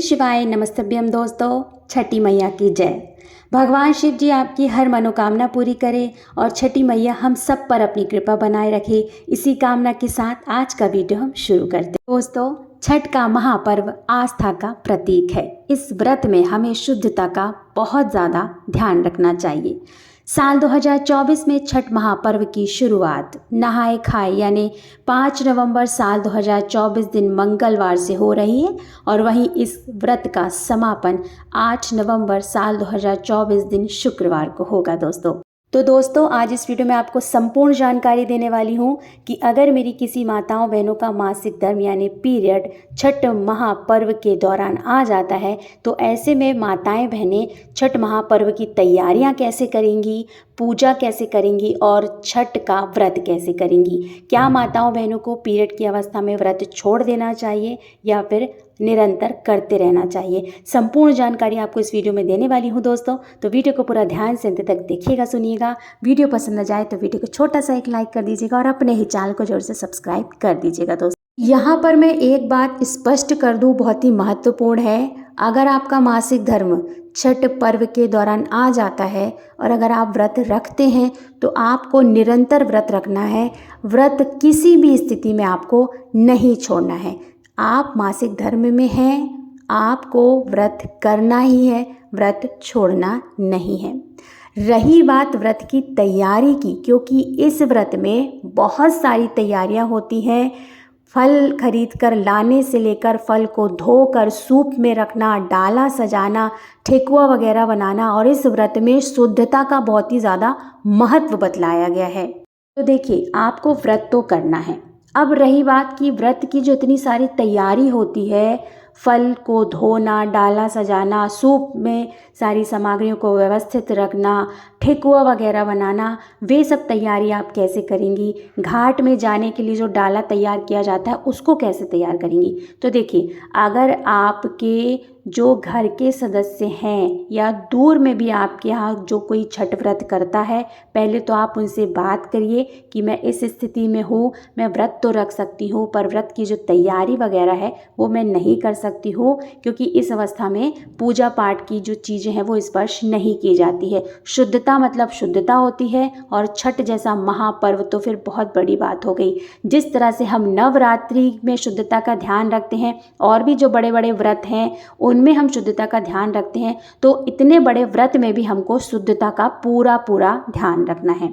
शिवाय नमस्तभ्यम दोस्तों। छठी मैया की जय। भगवान शिव जी आपकी हर मनोकामना पूरी करें और छठी मैया हम सब पर अपनी कृपा बनाए रखे। इसी कामना के साथ आज का वीडियो हम शुरू करते हैं। दोस्तों, छठ का महापर्व आस्था का प्रतीक है। इस व्रत में हमें शुद्धता का बहुत ज़्यादा ध्यान रखना चाहिए। साल 2024 में छठ महापर्व की शुरुआत नहाए खाए यानी 5 नवंबर साल 2024 दिन मंगलवार से हो रही है और वहीं इस व्रत का समापन 8 नवंबर साल 2024 दिन शुक्रवार को होगा। दोस्तों आज इस वीडियो में आपको संपूर्ण जानकारी देने वाली हूँ कि अगर मेरी किसी माताओं बहनों का मासिक धर्म यानी पीरियड छठ महापर्व के दौरान आ जाता है तो ऐसे में माताएं बहनें छठ महापर्व की तैयारियां कैसे करेंगी, पूजा कैसे करेंगी और छठ का व्रत कैसे करेंगी। क्या माताओं बहनों को पीरियड की अवस्था में व्रत छोड़ देना चाहिए या फिर निरंतर करते रहना चाहिए। संपूर्ण जानकारी आपको इस वीडियो में देने वाली हूं दोस्तों, तो वीडियो को पूरा ध्यान से अंत तक देखिएगा, सुनिएगा। वीडियो पसंद आ जाए तो वीडियो को छोटा सा एक लाइक कर दीजिएगा और अपने ही चैनल को जोर से सब्सक्राइब कर दीजिएगा। दोस्तों यहाँ पर मैं एक बात स्पष्ट कर दूं, बहुत ही महत्वपूर्ण है। अगर आपका मासिक धर्म छठ पर्व के दौरान आ जाता है और अगर आप व्रत रखते हैं तो आपको निरंतर व्रत रखना है। व्रत किसी भी स्थिति में आपको नहीं छोड़ना है। आप मासिक धर्म में हैं, आपको व्रत करना ही है, व्रत छोड़ना नहीं है। रही बात व्रत की तैयारी की, क्योंकि इस व्रत में बहुत सारी तैयारियां होती हैं। फल खरीद कर लाने से लेकर फल को धोकर सूप में रखना, डाला सजाना, ठेकुआ वगैरह बनाना और इस व्रत में शुद्धता का बहुत ही ज़्यादा महत्व बतलाया गया है। तो देखिए, आपको व्रत तो करना है। अब रही बात कि व्रत की जो इतनी सारी तैयारी होती है, फल को धोना, डाला सजाना, सूप में सारी सामग्रियों को व्यवस्थित रखना, ठेकुआ वगैरह बनाना, वे सब तैयारी आप कैसे करेंगी। घाट में जाने के लिए जो डाला तैयार किया जाता है उसको कैसे तैयार करेंगी। तो देखिए, अगर आपके जो घर के सदस्य हैं या दूर में भी आपके यहाँ जो कोई छठ व्रत करता है, पहले तो आप उनसे बात करिए कि मैं इस स्थिति में हूँ, मैं व्रत तो रख सकती हूँ पर व्रत की जो तैयारी वगैरह है वो मैं नहीं कर सकती हूँ, क्योंकि इस अवस्था में पूजा पाठ की जो चीज़ें हैं वो स्पर्श नहीं की जाती है। शुद्धता मतलब शुद्धता होती है और छठ जैसा महापर्व तो फिर बहुत बड़ी बात हो गई। जिस तरह से हम नवरात्रि में शुद्धता का ध्यान रखते हैं और भी जो बड़े बड़े व्रत हैं उनमें हम शुद्धता का ध्यान रखते हैं, तो इतने बड़े व्रत में भी हमको शुद्धता का पूरा ध्यान रखना है।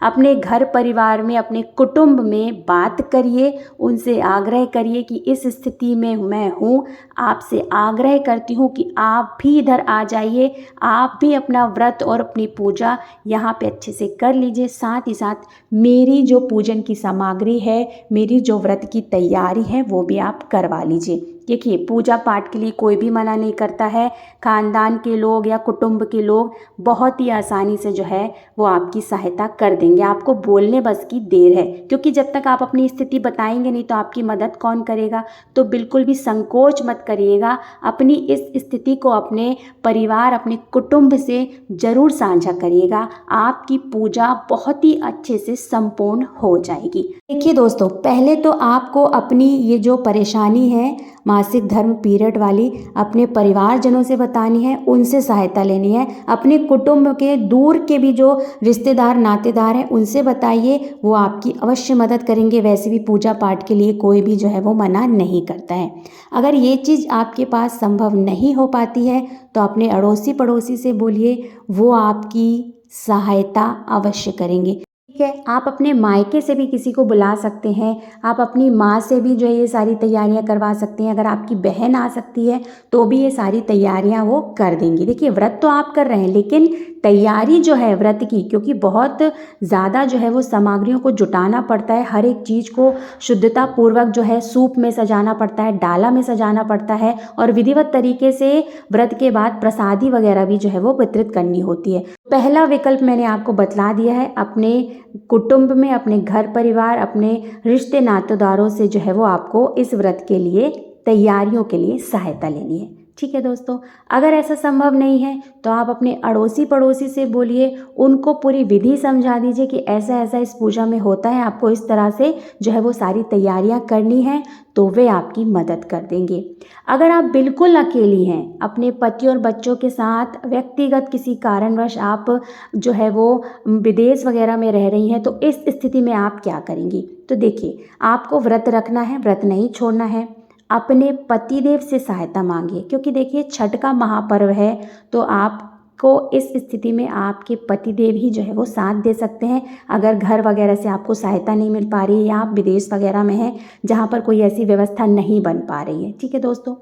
अपने घर परिवार में, अपने कुटुंब में बात करिए, उनसे आग्रह करिए कि इस स्थिति में मैं हूँ, आपसे आग्रह करती हूँ कि आप भी इधर आ जाइए, आप भी अपना व्रत और अपनी पूजा यहाँ पे अच्छे से कर लीजिए। साथ ही साथ मेरी जो पूजन की सामग्री है, मेरी जो व्रत की तैयारी है वो भी आप करवा लीजिए। देखिए, पूजा पाठ के लिए कोई भी मना नहीं करता है। खानदान के लोग या कुटुंब के लोग बहुत ही आसानी से जो है वो आपकी सहायता कर देंगे। आपको बोलने बस की देर है, क्योंकि जब तक आप अपनी स्थिति बताएंगे नहीं तो आपकी मदद कौन करेगा। तो बिल्कुल भी संकोच मत करिएगा। अपनी इस स्थिति को अपने परिवार, अपने कुटुंब से ज़रूर साझा करिएगा। आपकी पूजा बहुत ही अच्छे से संपूर्ण हो जाएगी। देखिए दोस्तों, पहले तो आपको अपनी ये जो परेशानी है मासिक धर्म पीरियड वाली अपने परिवारजनों से बतानी है, उनसे सहायता लेनी है। अपने कुटुंब के दूर के भी जो रिश्तेदार नातेदार हैं उनसे बताइए, वो आपकी अवश्य मदद करेंगे। वैसे भी पूजा पाठ के लिए कोई भी जो है वो मना नहीं करता है। अगर ये चीज़ आपके पास संभव नहीं हो पाती है तो अपने अड़ोसी पड़ोसी से बोलिए, वो आपकी सहायता अवश्य करेंगे। ठीक है, आप अपने मायके से भी किसी को बुला सकते हैं। आप अपनी माँ से भी जो है ये सारी तैयारियां करवा सकते हैं। अगर आपकी बहन आ सकती है तो भी ये सारी तैयारियां वो कर देंगी। देखिए, व्रत तो आप कर रहे हैं लेकिन तैयारी जो है व्रत की, क्योंकि बहुत ज़्यादा जो है वो सामग्रियों को जुटाना पड़ता है। हर एक चीज़ को शुद्धता पूर्वक जो है सूप में सजाना पड़ता है, डाला में सजाना पड़ता है और विधिवत तरीके से व्रत के बाद प्रसादी वगैरह भी जो है वो वितरित करनी होती है। पहला विकल्प मैंने आपको बतला दिया है। अपने कुटुंब में, अपने घर परिवार, अपने रिश्ते नातेदारों से जो है वो आपको इस व्रत के लिए, तैयारियों के लिए सहायता लेनी है। ठीक है दोस्तों, अगर ऐसा संभव नहीं है तो आप अपने अड़ोसी पड़ोसी से बोलिए, उनको पूरी विधि समझा दीजिए कि ऐसा ऐसा इस पूजा में होता है, आपको इस तरह से जो है वो सारी तैयारियां करनी है, तो वे आपकी मदद कर देंगे। अगर आप बिल्कुल अकेली हैं, अपने पति और बच्चों के साथ व्यक्तिगत किसी कारणवश आप जो है वो विदेश वगैरह में रह रही हैं, तो इस स्थिति में आप क्या करेंगी? तो देखिए, आपको व्रत रखना है, व्रत नहीं छोड़ना है। अपने पतिदेव से सहायता मांगिए, क्योंकि देखिए छठ का महापर्व है, तो आपको इस स्थिति में आपके पतिदेव ही जो है वो साथ दे सकते हैं। अगर घर वगैरह से आपको सहायता नहीं मिल पा रही है या आप विदेश वगैरह में हैं जहाँ पर कोई ऐसी व्यवस्था नहीं बन पा रही है, ठीक है दोस्तों,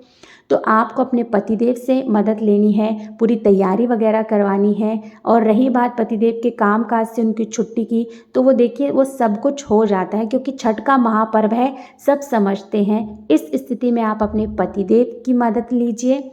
तो आपको अपने पतिदेव से मदद लेनी है, पूरी तैयारी वगैरह करवानी है। और रही बात पतिदेव के काम काज से उनकी छुट्टी की, तो वो देखिए वो सब कुछ हो जाता है, क्योंकि छठ का महापर्व है, सब समझते हैं। इस स्थिति में आप अपने पतिदेव की मदद लीजिए।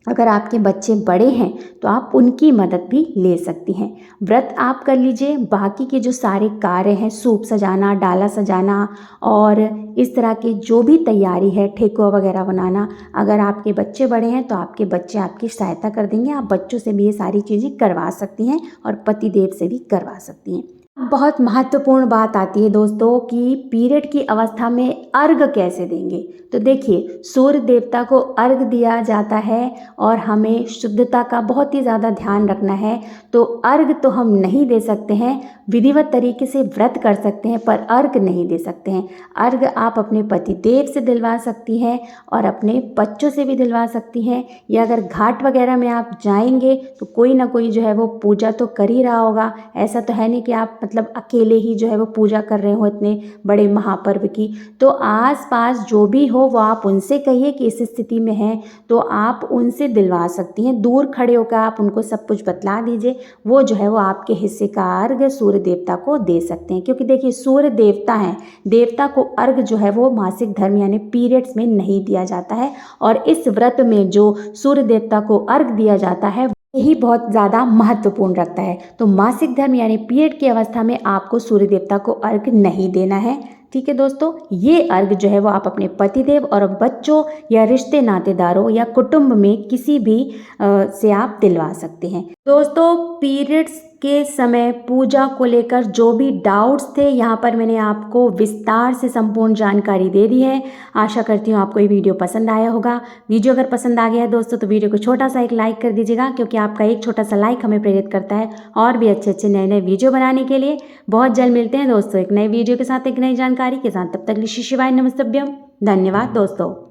अगर आपके बच्चे बड़े हैं तो आप उनकी मदद भी ले सकती हैं। व्रत आप कर लीजिए, बाकी के जो सारे कार्य हैं, सूप सजाना, डाला सजाना और इस तरह की जो भी तैयारी है, ठेकुआ वगैरह बनाना, अगर आपके बच्चे बड़े हैं तो आपके बच्चे आपकी सहायता कर देंगे। आप बच्चों से भी ये सारी चीज़ें करवा सकती हैं और पतिदेव से भी करवा सकती हैं। बहुत महत्वपूर्ण बात आती है दोस्तों कि पीरियड की अवस्था में अर्घ कैसे देंगे। तो देखिए, सूर्य देवता को अर्घ दिया जाता है और हमें शुद्धता का बहुत ही ज़्यादा ध्यान रखना है। तो अर्घ तो हम नहीं दे सकते हैं, विधिवत तरीके से व्रत कर सकते हैं, पर अर्घ नहीं दे सकते हैं। अर्घ आप अपने पतिदेव से दिलवा सकती हैं और अपने बच्चों से भी दिलवा सकती हैं, या अगर घाट वगैरह में आप जाएंगे तो कोई ना कोई जो है वो पूजा तो कर ही रहा होगा। ऐसा तो है नहीं कि आप मतलब अकेले ही जो है वो पूजा कर रहे हो इतने बड़े महापर्व की। तो आस पास जो भी हो वो आप उनसे कहिए कि इस स्थिति में हैं, तो आप उनसे दिलवा सकती हैं। दूर खड़े होकर आप उनको सब कुछ बतला दीजिए, वो जो है वो आपके हिस्से का अर्घ सूर्य देवता को दे सकते हैं। क्योंकि देखिए सूर्य देवता हैं, देवता को अर्घ जो है वो मासिक धर्म यानी पीरियड्स में नहीं दिया जाता है, और इस व्रत में जो सूर्य देवता को अर्घ दिया जाता है यही बहुत ज़्यादा महत्वपूर्ण रखता है। तो मासिक धर्म यानी पीरियड की अवस्था में आपको सूर्य देवता को अर्घ नहीं देना है, ठीक है दोस्तों। ये अर्घ जो है वो आप अपने पतिदेव और बच्चों या रिश्ते नातेदारों या कुटुंब में किसी भी से आप दिलवा सकते हैं। दोस्तों, पीरियड्स के समय पूजा को लेकर जो भी डाउट्स थे, यहाँ पर मैंने आपको विस्तार से संपूर्ण जानकारी दे दी है। आशा करती हूँ आपको ये वीडियो पसंद आया होगा। वीडियो अगर पसंद आ गया है दोस्तों तो वीडियो को छोटा सा एक लाइक कर दीजिएगा, क्योंकि आपका एक छोटा सा लाइक हमें प्रेरित करता है और भी अच्छे अच्छे नए नए वीडियो बनाने के लिए। बहुत जल्द मिलते हैं दोस्तों एक नए वीडियो के साथ, एक नई जानकारी के साथ। तब तक शिवाय नमस्तभ्यम। धन्यवाद दोस्तों।